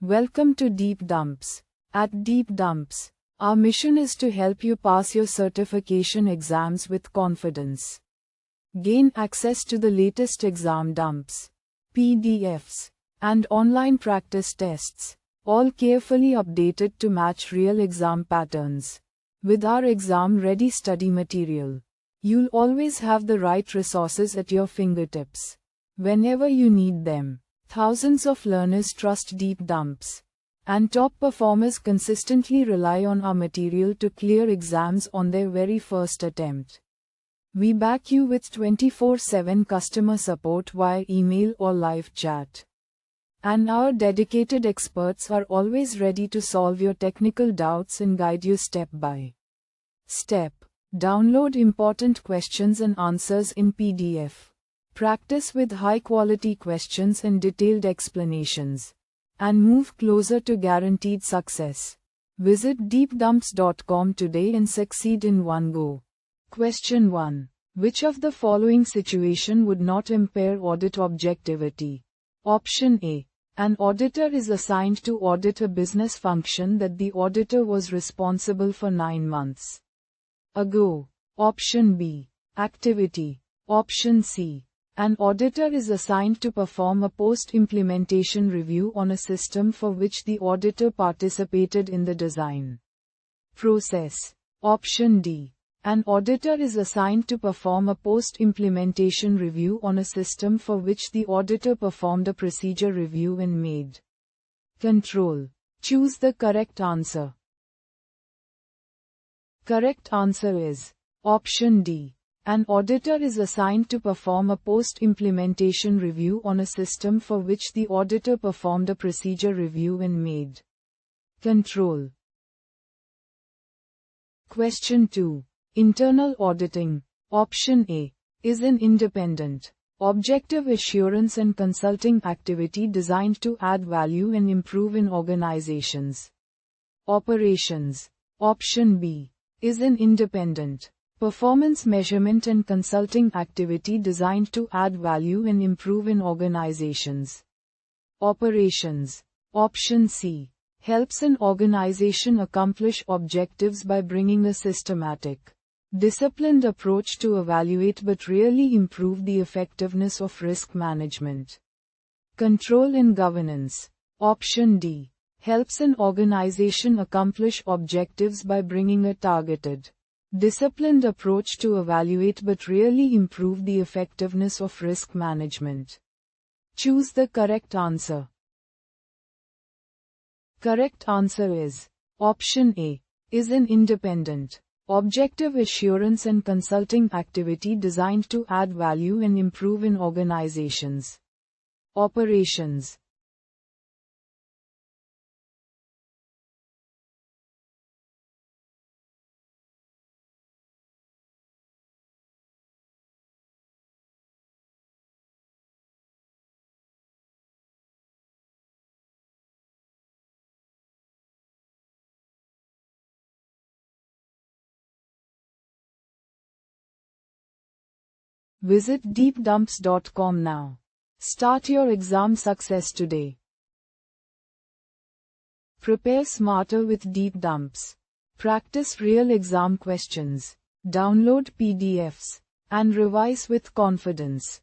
Welcome to Deep Dumps. At Deep Dumps, our mission is to help you pass your certification exams with confidence. Gain access to the latest exam dumps, PDFs, and online practice tests, all carefully updated to match real exam patterns. With our exam-ready study material, you'll always have the right resources at your fingertips whenever you need them. Thousands of learners trust Deep Dumps, and top performers consistently rely on our material to clear exams on their very first attempt. We back you with 24/7 customer support via email or live chat. And our dedicated experts are always ready to solve your technical doubts and guide you step by step. Download important questions and answers in PDF. Practice with high-quality questions and detailed explanations, and move closer to guaranteed success. Visit deepdumps.com today and succeed in one go. Question 1. Which of the following situation would not impair audit objectivity? Option A. An auditor is assigned to audit a business function that the auditor was responsible for 9 months ago. Option B. Activity. Option C. An auditor is assigned to perform a post-implementation review on a system for which the auditor participated in the design process. Option D. An auditor is assigned to perform a post-implementation review on a system for which the auditor performed a procedure review and made control. Choose the correct answer. Correct answer is Option D. An auditor is assigned to perform a post-implementation review on a system for which the auditor performed a procedure review and made control. Question 2. Internal auditing. Option A. Is an independent, objective assurance and consulting activity designed to add value and improve in organizations' operations. Option B. Is an independent, performance measurement and consulting activity designed to add value and improve in organizations' operations. Option C. Helps an organization accomplish objectives by bringing a systematic, disciplined approach to evaluate but really improve the effectiveness of risk management, control and governance. Option D. Helps an organization accomplish objectives by bringing a targeted, disciplined approach to evaluate but really improve the effectiveness of risk management. Choose the correct answer. Correct answer is Option A. Is an independent, objective assurance and consulting activity designed to add value and improve in organizations' operations. Visit deepdumps.com now. Start your exam success today. Prepare smarter with Deep Dumps. Practice real exam questions. Download PDFs and revise with confidence.